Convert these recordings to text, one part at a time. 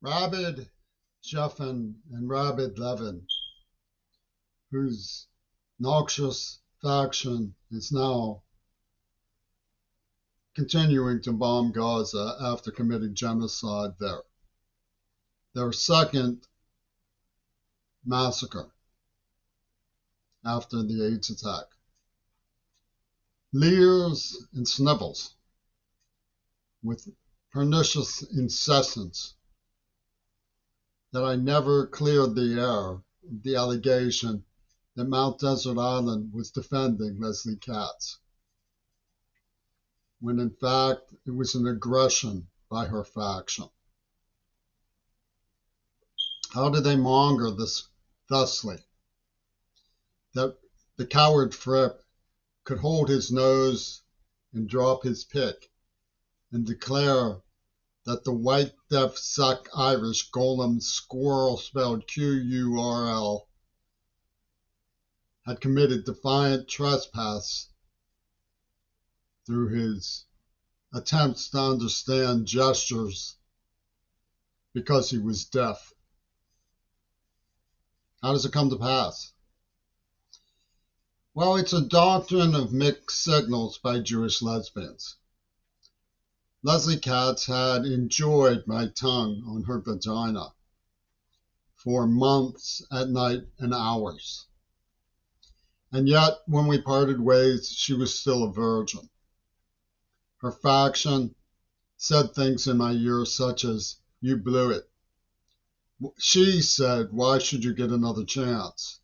Rabid Jeffin and Rabid Levin, whose noxious faction is now continuing to bomb Gaza after committing genocide there. Their second massacre after the AIDS attack. Leers and snivels with pernicious incessance that I never cleared the air, the allegation that Mount Desert Island was defending Leslie Katz, when in fact it was an aggression by her faction. How did they monger this thusly? That the coward Fripp could hold his nose and drop his pick and declare that the white deaf suck Irish golem squirrel spelled Qurl had committed defiant trespass through his attempts to understand gestures because he was deaf. How does it come to pass? Well, it's a doctrine of mixed signals by Jewish lesbians. Leslie Katz had enjoyed my tongue on her vagina for months at night and hours. And yet, when we parted ways, she was still a virgin. Her faction said things in my ear such as, "You blew it." She said, "Why should you get another chance?"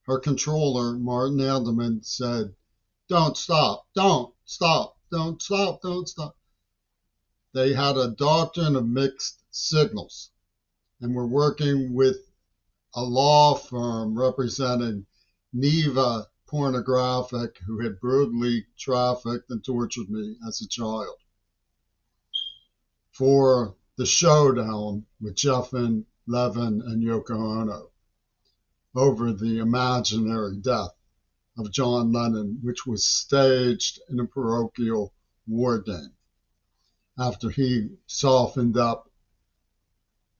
Her controller, Martin Alderman, said, "Don't stop, don't stop, don't stop, don't stop." They had a doctrine of mixed signals and were working with a law firm representing Neva Pornographic, who had brutally trafficked and tortured me as a child, for the showdown with Jeffin, Levin, and Yoko Ono over the imaginary death of John Lennon, which was staged in a parochial war game after he softened up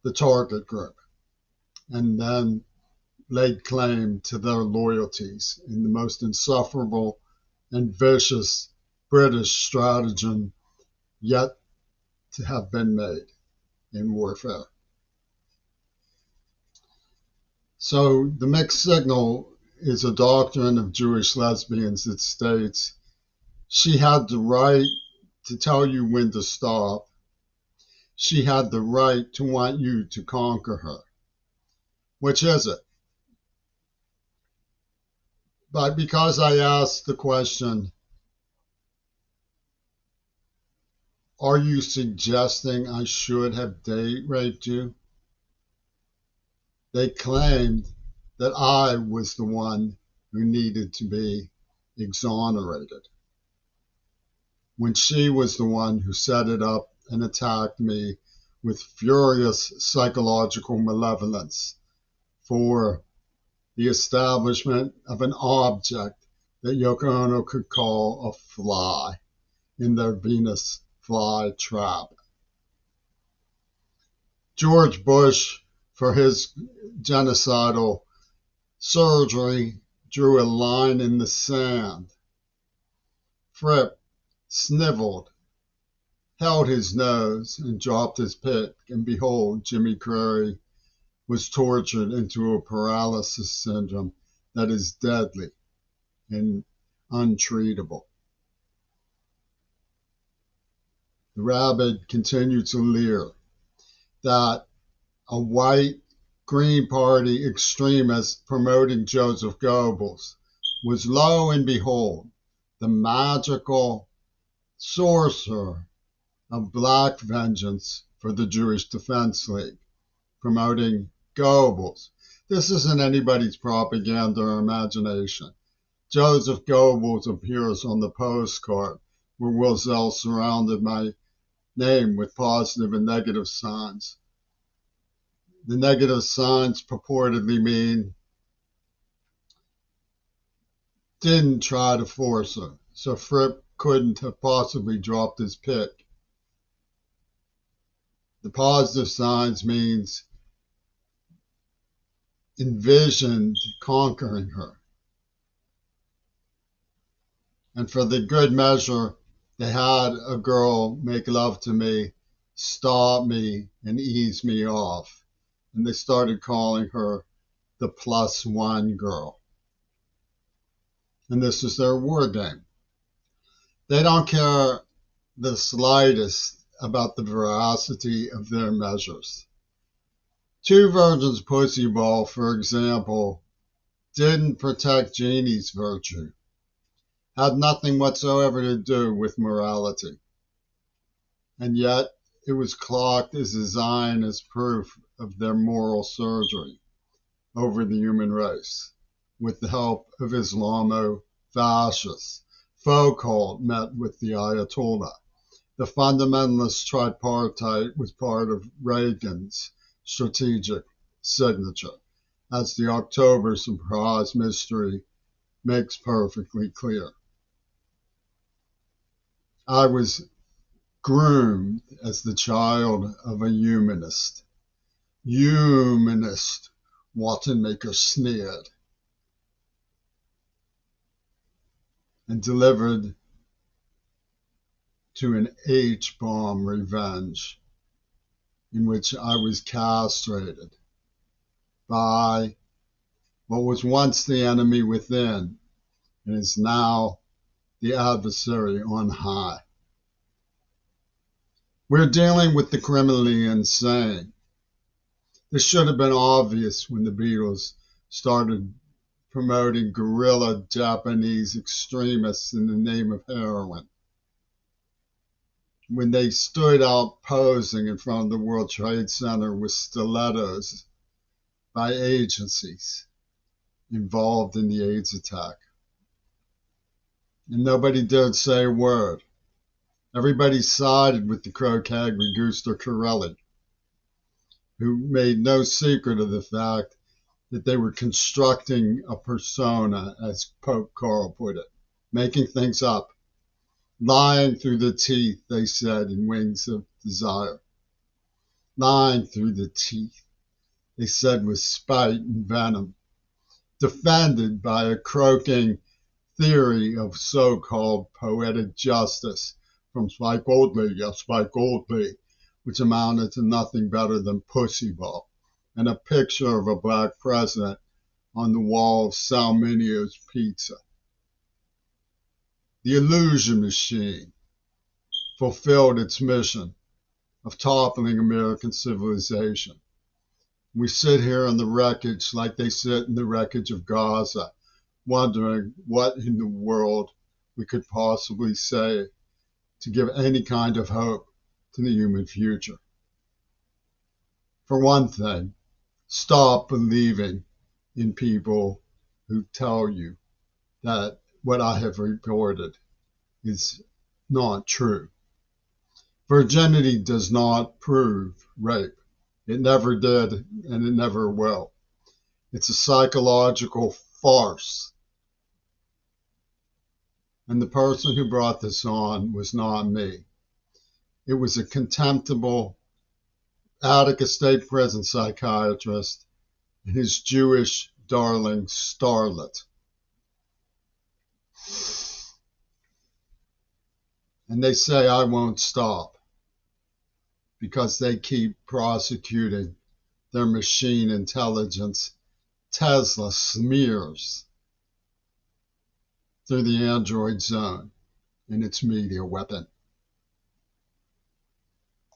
the target group and then laid claim to their loyalties in the most insufferable and vicious British stratagem yet to have been made in warfare. So the mixed signal is a doctrine of Jewish lesbians that states she had the right to tell you when to stop. She had the right to want you to conquer her. Which is it? But because I asked the question, are you suggesting I should have date raped you? They claimed that I was the one who needed to be exonerated, when she was the one who set it up and attacked me with furious psychological malevolence for the establishment of an object that Yoko Ono could call a fly in their Venus fly trap. George Bush, for his genocidal surgery, drew a line in the sand. Fripp sniveled, held his nose, and dropped his pick, and behold, Jimmy Curry was tortured into a paralysis syndrome that is deadly and untreatable. The rabid continued to leer that a white Green Party extremist promoting Joseph Goebbels was, lo and behold, the magical sorcerer of black vengeance for the Jewish Defense League, promoting Goebbels. This isn't anybody's propaganda or imagination. Joseph Goebbels appears on the postcard where Wilzel surrounded my name with positive and negative signs. The negative signs purportedly mean didn't try to force her, so Fripp couldn't have possibly dropped his pick. The positive signs means envisioned conquering her. And for the good measure, they had a girl make love to me, stop me, and ease me off. And they started calling her the +1 girl. And this is their war game. They don't care the slightest about the veracity of their measures. Two Virgins Pussy Ball, for example, didn't protect Jeannie's virtue, had nothing whatsoever to do with morality. And yet it was clocked as a Zionist proof of their moral surgery over the human race, with the help of Islamo-fascists. Foucault met with the Ayatollah. The fundamentalist tripartite was part of Reagan's strategic signature, as the October surprise mystery makes perfectly clear. I was groomed as the child of a humanist. Humanist, Wattenmaker sneered, and delivered to an H-bomb revenge in which I was castrated by what was once the enemy within and is now the adversary on high. We're dealing with the criminally insane. This should have been obvious when the Beatles started promoting guerrilla Japanese extremists in the name of heroin. When they stood out posing in front of the World Trade Center with stilettos by agencies involved in the AIDS attack. And nobody dared say a word. Everybody sided with the croquet Guster Corelli, who made no secret of the fact that they were constructing a persona, as Pope Carl put it, making things up, lying through the teeth, they said in Wings of Desire. Lying through the teeth, they said with spite and venom, defended by a croaking theory of so-called poetic justice from Spike Oldby, yes, Spike Oldby, which amounted to nothing better than pussy ball, and a picture of a black president on the wall of Salminio's Pizza. The illusion machine fulfilled its mission of toppling American civilization. We sit here in the wreckage like they sit in the wreckage of Gaza, wondering what in the world we could possibly say to give any kind of hope to the human future. For one thing, stop believing in people who tell you that what I have reported is not true. Virginity does not prove rape. It never did, and it never will. It's a psychological farce. And the person who brought this on was not me. It was a contemptible Attica State Prison psychiatrist and his Jewish darling starlet. And they say I won't stop because they keep prosecuting their machine intelligence Tesla smears through the Android zone and its media weapon.